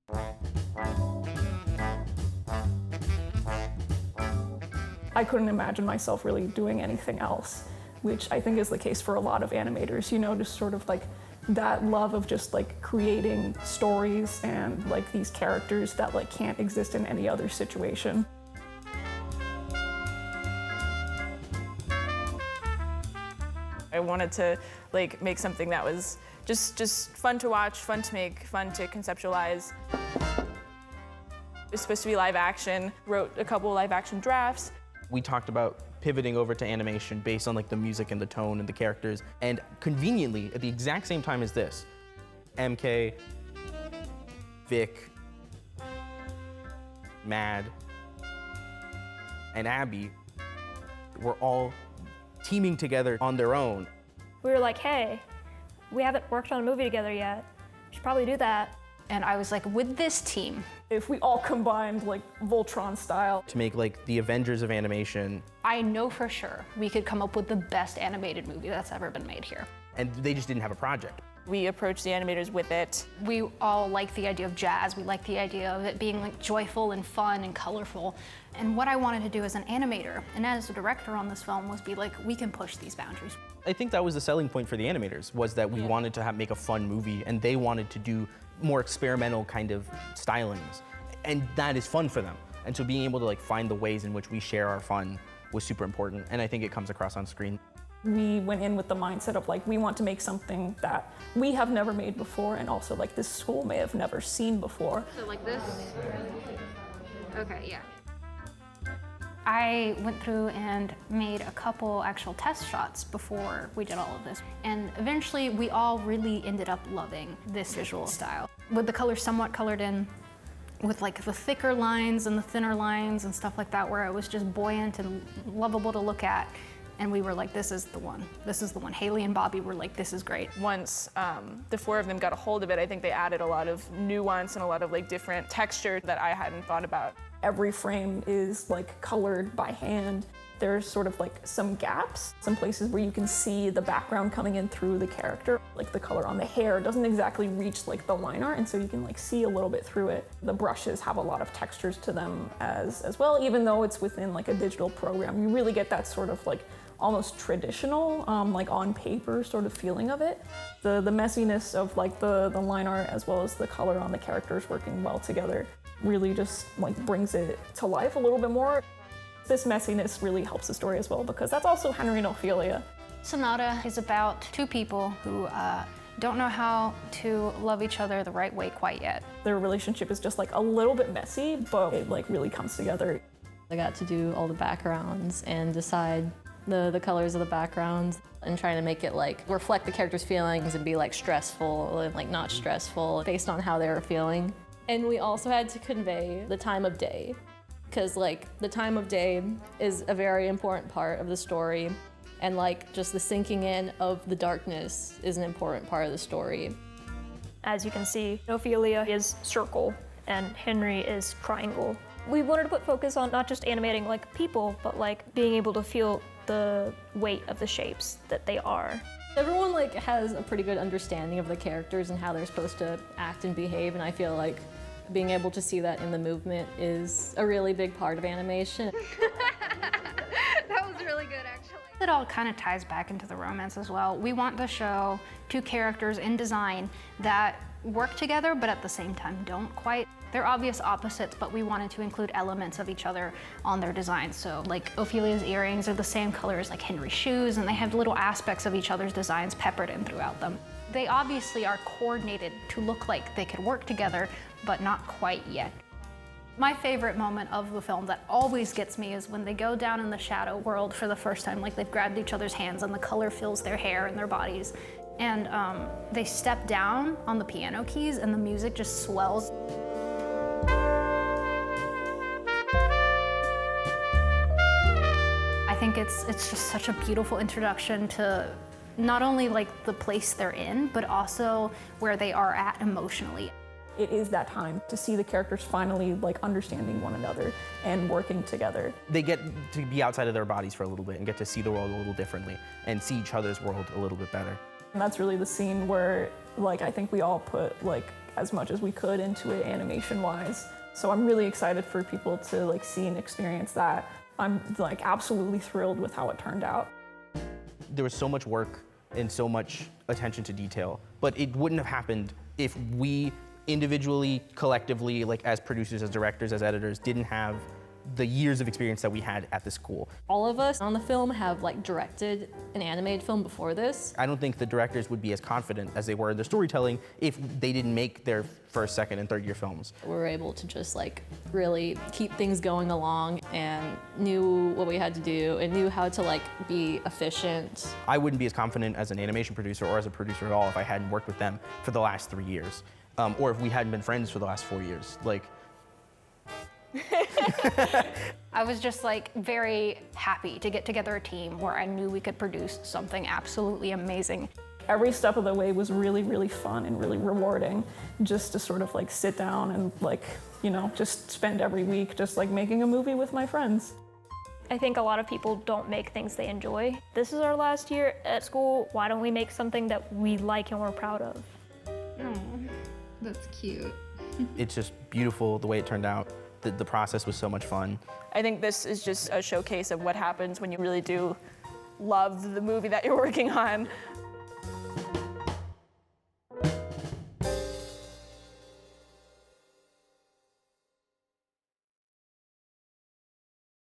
I couldn't imagine myself really doing anything else, which I think is the case for a lot of animators, you know, just sort of like that love of just like creating stories and like these characters that like can't exist in any other situation. I wanted to like make something that was just fun to watch, fun to make, fun to conceptualize. It was supposed to be live action, wrote a couple live action drafts. We talked about pivoting over to animation based on like the music and the tone and the characters. And conveniently, at the exact same time as this, MK, Vic, Mad, and Abby were all teaming together on their own. We were like, hey, we haven't worked on a movie together yet. We should probably do that. And I was like, with this team, If we all combined like Voltron style, To make like the Avengers of animation, I know for sure we could come up with the best animated movie that's ever been made here. and they just didn't have a project. We approached the animators with it. We all like the idea of jazz. We like the idea of it being like joyful and fun and colorful. And what I wanted to do as an animator and as a director on this film was be like, we can push these boundaries. I think that was the selling point for the animators, was that we wanted to make a fun movie, and they wanted to do more experimental kind of stylings. And that is fun for them. And so being able to like find the ways in which we share our fun was super important, and I think it comes across on screen. we went in with the mindset of like, we want to make something that we have never made before, and also like this school may have never seen before. So like this? Okay, yeah. I went through and made a couple actual test shots before we did all of this. And eventually we all really ended up loving this visual style. With the colors somewhat colored in, with like the thicker lines and the thinner lines and stuff like that, where it was just buoyant and lovable to look at. And we were like, this is the one. This is the one. Haley and Bobby were like, this is great. Once the four of them got a hold of it, I think they added a lot of nuance and a lot of like different texture that I hadn't thought about. Every frame is like colored by hand. There's sort of like some gaps, some places where you can see the background coming in through the character. Like the color on the hair doesn't exactly reach like the line art, and so you can like see a little bit through it. The brushes have a lot of textures to them as well, even though it's within like a digital program. You really get that sort of like almost traditional, like on paper sort of feeling of it. The messiness of like the line art as well as the color on the characters working well together really just like brings it to life a little bit more. This messiness really helps the story as well, because that's also Henry and Ophelia. Sonata is about two people who don't know how to love each other the right way quite yet. Their relationship is just like a little bit messy, but it like really comes together. I got to do all the backgrounds and decide the colors of the backgrounds and trying to make it like reflect the characters' feelings and be like stressful and like not stressful based on how they were feeling. And we also had to convey the time of day, because like the time of day is a very important part of the story, and like just the sinking in of the darkness is an important part of the story. As you can see, Ophelia is circle and Henry is triangle. We wanted to put focus on not just animating like people, but like being able to feel the weight of the shapes that they are. Everyone like has a pretty good understanding of the characters and how they're supposed to act and behave, and I feel like being able to see that in the movement is a really big part of animation. That was really good, actually. It all kind of ties back into the romance as well. We want to show two characters in design that work together, but at the same time don't quite. They're obvious opposites, but we wanted to include elements of each other on their designs. So like Ophelia's earrings are the same color as like Henry's shoes, and they have little aspects of each other's designs peppered in throughout them. They obviously are coordinated to look like they could work together, but not quite yet. My favorite moment of the film that always gets me is when they go down in the shadow world for the first time, like they've grabbed each other's hands and the color fills their hair and their bodies. And they step down on the piano keys and the music just swells. I think it's just such a beautiful introduction to not only like the place they're in, but also where they are at emotionally. It is that time to see the characters finally like understanding one another and working together. They get to be outside of their bodies for a little bit and get to see the world a little differently and see each other's world a little bit better. And that's really the scene where like I think we all put like as much as we could into it animation-wise. So I'm really excited for people to like see and experience that. I'm like absolutely thrilled with how it turned out. There was so much work and so much attention to detail, but it wouldn't have happened if we individually, collectively, like as producers, as directors, as editors, didn't have the years of experience that we had at the school. All of us on the film have like directed an animated film before this. I don't think the directors would be as confident as they were in their storytelling if they didn't make their first, second, and third year films. We were able to just like really keep things going along and knew what we had to do and knew how to like be efficient. I wouldn't be as confident as an animation producer or as a producer at all if I hadn't worked with them for the last 3 years, or if we hadn't been friends for the last 4 years. Like, I was just like very happy to get together a team where I knew we could produce something absolutely amazing. Every step of the way was really, really fun and really rewarding, just to sort of like sit down and like, you know, just spend every week just like making a movie with my friends. I think a lot of people don't make things they enjoy. This is our last year at school. Why don't we make something that we like and we're proud of? Oh, that's cute. it's just beautiful the way it turned out. The process was so much fun. I think this is just a showcase of what happens when you really do love the movie that you're working on.